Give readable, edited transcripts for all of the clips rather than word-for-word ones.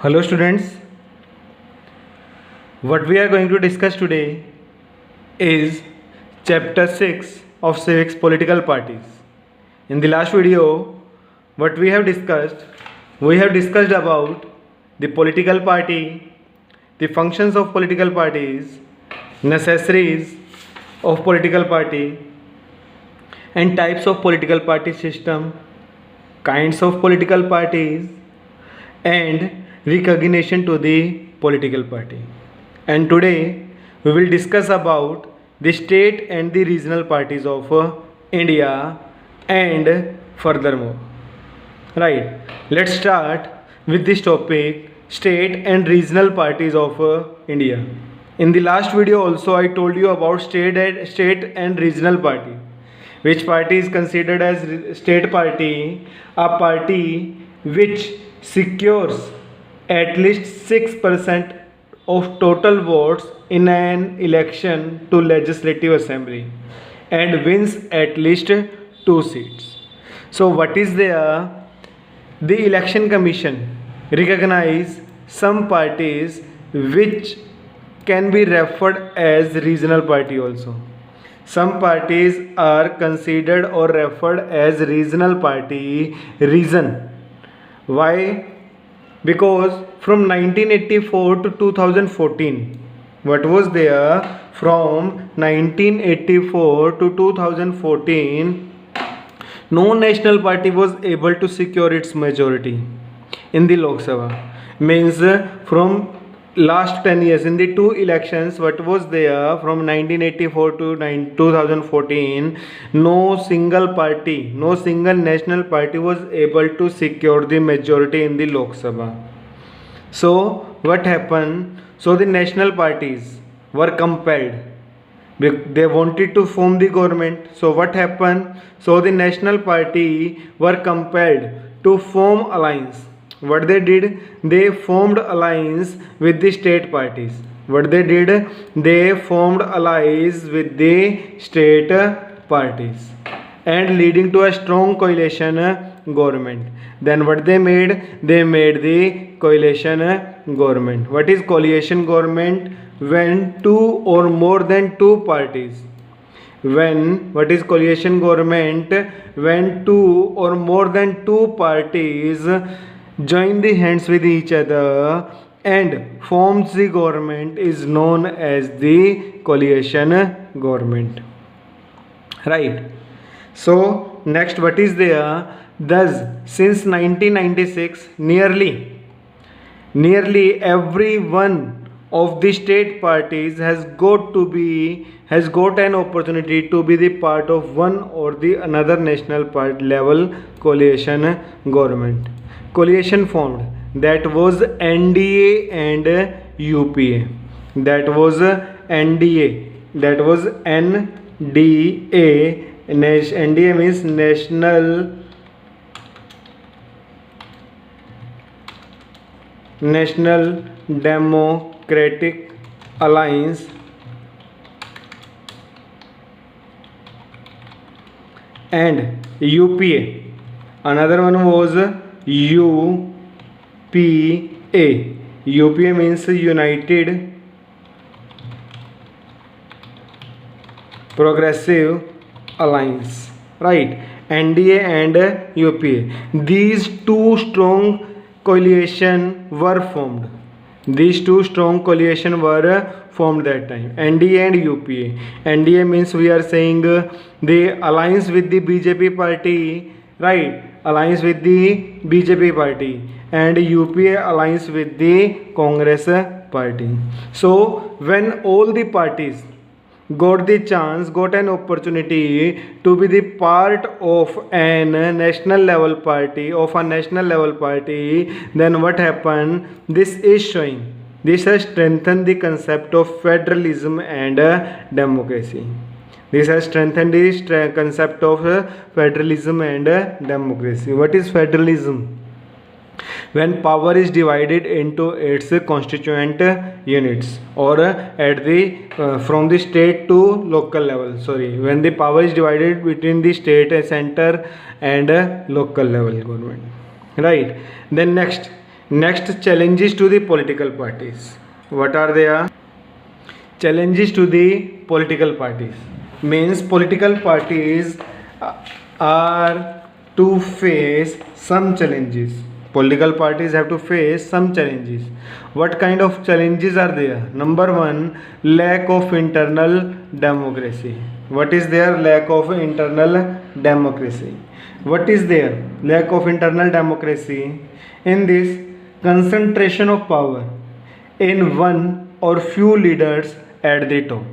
Hello students, what we are going to discuss today is chapter 6 of civics political parties. In the last video, what we have discussed about the political party, the functions of political parties, necessaries of political party and types of political party system, kinds of political parties and recognition to the political party. And today we will discuss about the state and the regional parties of India and furthermore. Right, let's start with this topic, state and regional parties of India. In the last video also I told you about state and regional party. Which party is considered as state party? A party which secures at least 6% of total votes in an election to legislative assembly and wins at least 2 seats. So what is there? The election commission recognize some parties which can be referred as regional party also. Some parties are considered or referred as regional party. Reason why? Because from 1984 to 2014, what was there? From 1984 to 2014, no national party was able to secure its majority in the Lok Sabha. Means from last 10 years in the two elections, what was there from 1984 to 2014, no single party, no single national party was able to secure the majority in the Lok Sabha. So what happened? So the national parties were compelled, they wanted to form the government. So what happened? So the national party were compelled to form alliance. What they did? They formed alliance with the state parties. What they did? They formed allies with the state parties and leading to a strong coalition government. Then what they made? They made the coalition government. What is coalition government? When two or more than two parties, what is coalition government? When two or more than two parties join the hands with each other and forms the government is known as the coalition government. Right. So next, what is there? Thus since 1996, nearly every one of the state parties has got an opportunity to be the part of one or the another national level coalition government. Coalition formed, that was NDA and UPA. That was NDA. That was NDA. NDA means National Democratic Alliance, and UPA. Another one was UPA. UPA means United Progressive Alliance. Right. NDA and UPA. These two strong coalition were formed. These two strong coalition were formed that time, NDA and UPA. NDA means we are saying the alliance with the BJP party, right? Alliance with the BJP party, and UPA alliance with the Congress party. So when all the parties got an opportunity to be the part of a national level party, then what happened? This has strengthened the concept of federalism and democracy. This has strengthened the concept of federalism and democracy. What is federalism? When power is divided into its constituent units, or at the from the state to local level. When the power is divided between the state center and local level government. Right. Then next, Next, challenges to the political parties. What are they? Challenges to the political parties means political parties are to face some challenges. Political parties have to face some challenges. What kind of challenges are there? Number one, lack of internal democracy. What is there? Lack of internal democracy. What is there? Lack of internal democracy. In this, concentration of power in one or few leaders at the top.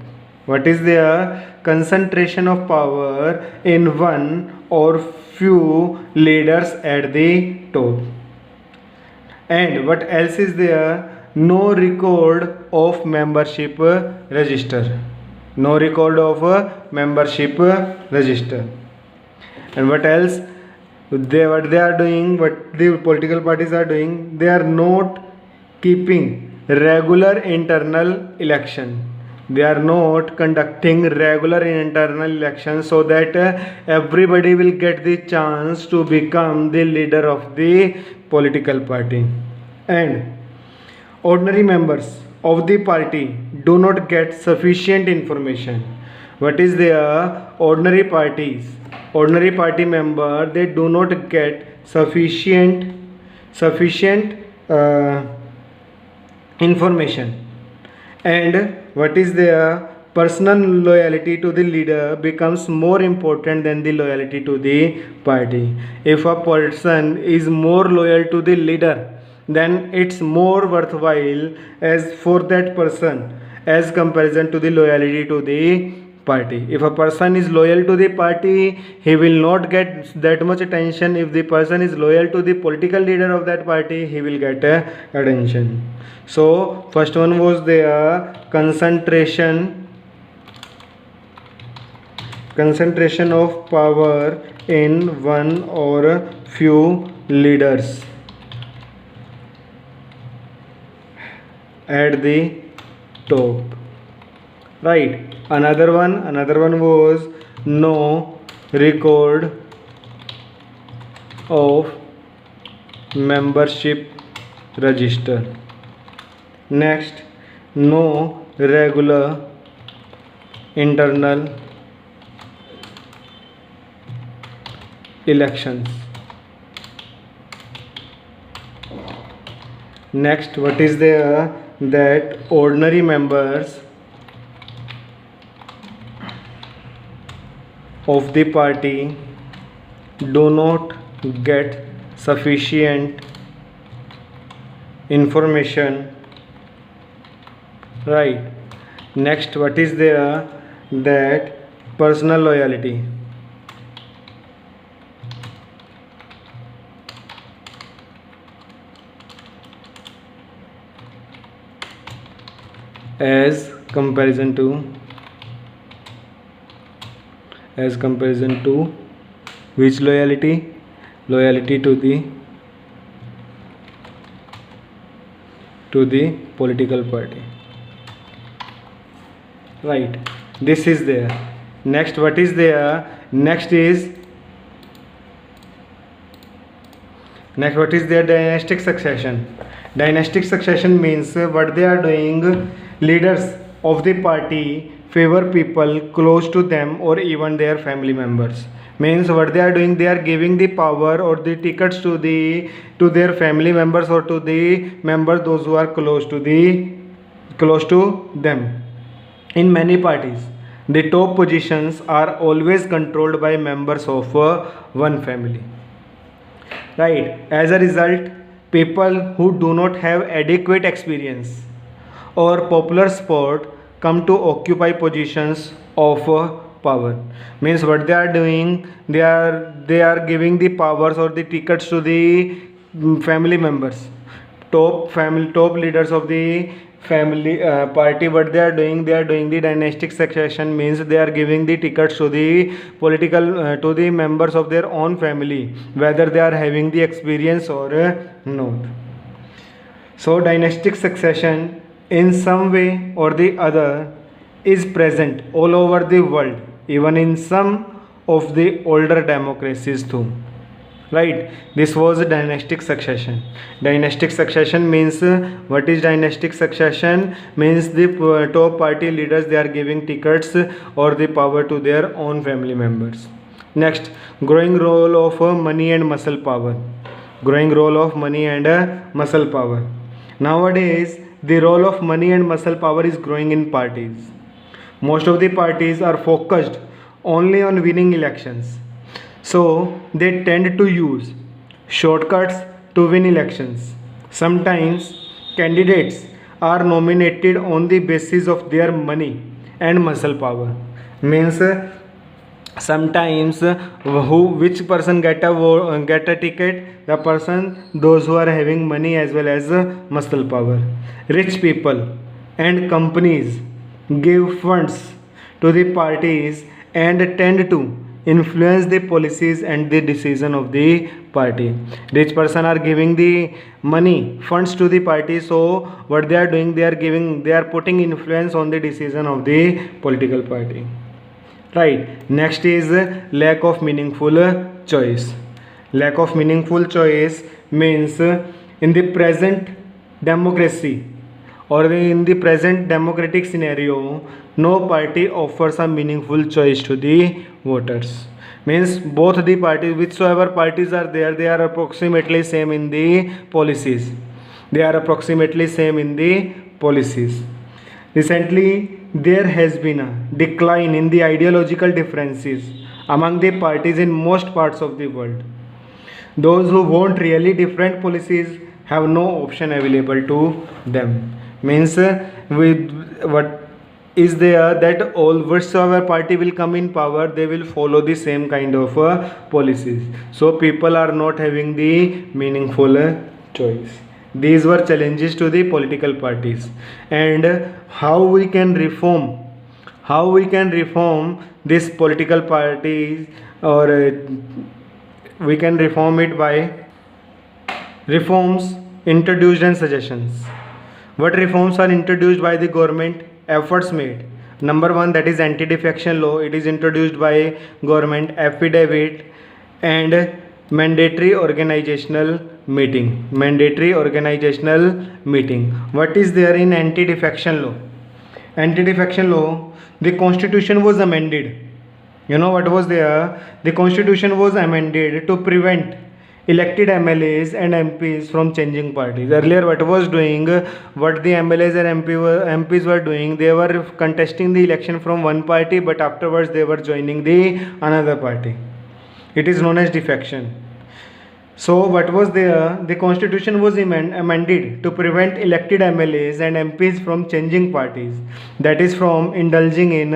What is there? Concentration of power in one or few leaders at the top. And what else is there? No record of membership register. No record of membership register. And what else? What they are doing, what the political parties are doing, they are not keeping regular internal election. They are not conducting regular internal elections so that everybody will get the chance to become the leader of the political party. And ordinary members of the party do not get sufficient information. What is their ordinary parties? Ordinary party member, they do not get sufficient information. And what is their personal loyalty to the leader becomes more important than the loyalty to the party. If a person is more loyal to the leader, then it's more worthwhile as for that person as comparison to the loyalty to the party. If a person is loyal to the party, he will not get that much attention. If the person is loyal to the political leader of that party, he will get attention. So first one was the concentration of power in one or few leaders at the top. Right. Another one was no record of membership register. Next, no regular internal elections. Next, what is there? That ordinary members of the party do not get sufficient information. Right. Next, what is there? That personal loyalty. As comparison to which loyalty? Loyalty to the political party. Right. This is there. Next, what is there? Next, what is their dynastic succession? Dynastic succession means what they are doing, leaders of the party favor people close to them or even their family members. Means what they are doing, they are giving the power or the tickets to their family members or to the members those who are close to them. In many parties, the top positions are always controlled by members of one family. Right. As a result, people who do not have adequate experience or popular support come to occupy positions of power. Means what they are doing, they are giving the powers or the tickets to the family members, top leaders of the family party. What they are doing the dynastic succession, means they are giving the tickets to the political to the members of their own family, whether they are having the experience or not. So dynastic succession in some way or the other is present all over the world, even in some of the older democracies too. right? This was dynastic succession. Dynastic succession means what is dynastic succession? Means the top party leaders, they are giving tickets or the power to their own family members. Next, growing role of money and muscle power. Growing role of money and muscle power. Nowadays, the role of money and muscle power is growing in parties. Most of the parties are focused only on winning elections. So they tend to use shortcuts to win elections. Sometimes candidates are nominated on the basis of their money and muscle power. Means sometimes who which person get a ticket, the person, those who are having money as well as muscle power. Rich people and companies give funds to the parties and tend to influence the policies and the decision of the party. Rich person are giving the money funds to the party, so what they are doing, they are putting influence on the decision of the political party, right? Next is lack of meaningful choice. Lack of meaningful choice means in the present democracy or in the present democratic scenario, no party offers a meaningful choice to the voters. Means both the parties, whichsoever parties are there, they are approximately same in the policies. They are approximately same in the policies. Recently, there has been a decline in the ideological differences among the parties in most parts of the world. Those who want really different policies have no option available to them. Means with what is there, that all whichever party will come in power, they will follow the same kind of policies. So people are not having the meaningful choice. These were challenges to the political parties. And how we can reform, this political parties, or we can reform it by reforms introduced and suggestions. What reforms are introduced by the government? Efforts made. Number one, that is anti-defection law. It is introduced by government. Affidavit and mandatory organizational meeting. Mandatory organizational meeting. What is there in anti-defection law? Anti-defection law, the constitution was amended. You know what was there? The constitution was amended to prevent elected MLAs and MPs from changing parties. Earlier, what was doing, what the MLAs and MPs were doing, they were contesting the election from one party, but afterwards they were joining the another party. It is known as defection. So what was there? The constitution was amended to prevent elected MLAs and MPs from changing parties. That is from indulging in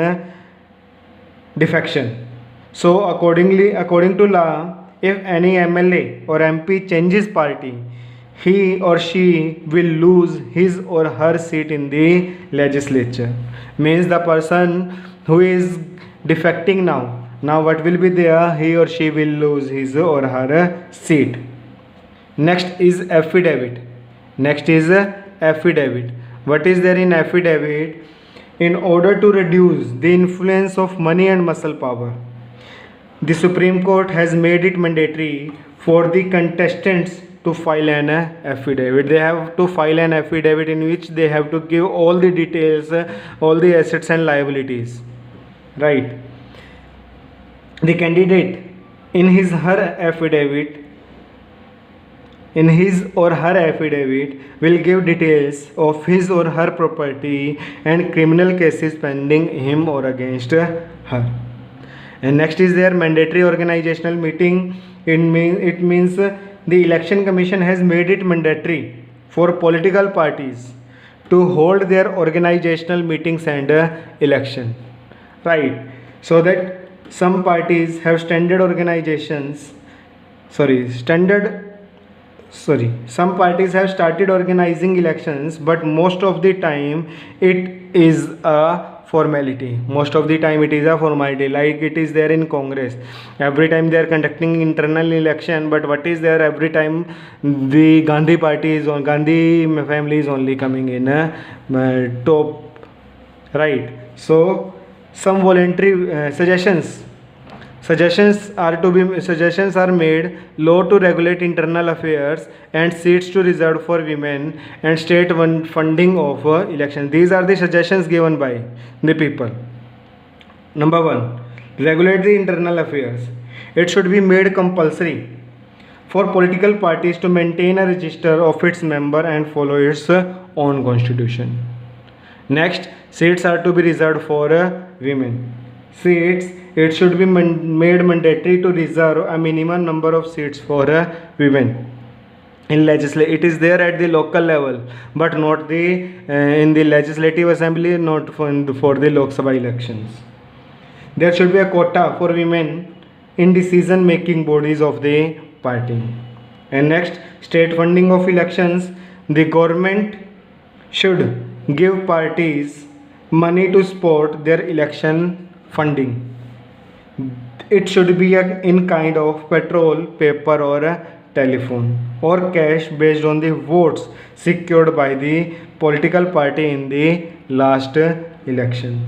defection. So according to law, if any MLA or MP changes party, he or she will lose his or her seat in the legislature. Means the person who is defecting now what will be there? He or she will lose his or her seat. Next is affidavit. What is there in affidavit? In order to reduce the influence of money and muscle power, the Supreme Court has made it mandatory for the contestants to file an affidavit. They have to file an affidavit in which they have to give all the details, all the assets and liabilities, right? The candidate in his or her affidavit will give details of his or her property and criminal cases pending him or against her. And next is their mandatory organizational meeting. It means the election commission has made it mandatory for political parties to hold their organizational meetings and election, right? So that some parties have some parties have started organizing elections, but most of the time it is a formality. Like it is there in Congress. Every time they are conducting internal election, but what is there every time? The Gandhi family is only coming in top, right? So some voluntary suggestions Suggestions are made: law to regulate internal affairs and seats to reserve for women and state funding of election. These are the suggestions given by the people. Number 1, regulate the internal affairs. It should be made compulsory for political parties to maintain a register of its member and follow its own constitution. Next, seats are to be reserved for women. Seats, it should be made mandatory to reserve a minimum number of seats for women in legislature. It is there at the local level, but not the in the legislative assembly, not for the Lok Sabha elections. There should be a quota for women in decision making bodies of the party. And next, state funding of elections. The government should give parties money to support their election funding. It should be in kind of petrol, paper, or a telephone, or cash based on the votes secured by the political party in the last election.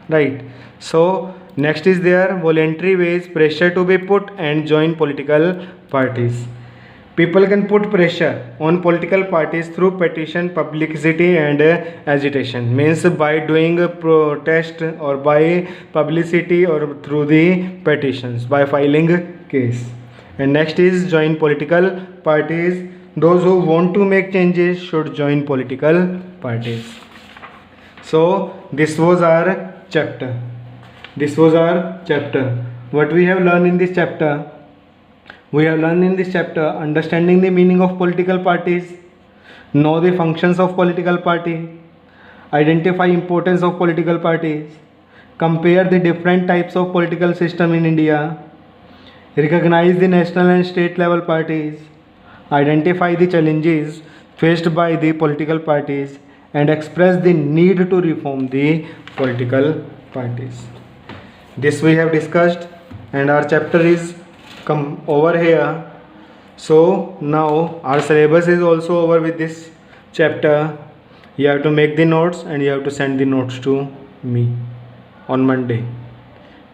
Right. So next is there voluntary ways pressure to be put and join political parties. People can put pressure on political parties through petition, publicity, and agitation. Means by doing a protest, or by publicity, or through the petitions, by filing a case. And next is join political parties. Those who want to make changes should join political parties. So this was our chapter. What we have learned in this chapter? We have learned in this chapter understanding the meaning of political parties, know the functions of political party, identify importance of political parties, compare the different types of political system in India, recognize the national and state level parties, identify the challenges faced by the political parties, and express the need to reform the political parties. This we have discussed, and our chapter is come over here. So now our syllabus is also over with this chapter. You have to make the notes and you have to send the notes to me on Monday.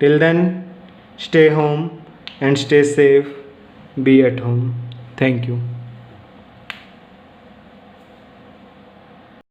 Till then, stay home and stay safe. Be at home. Thank you.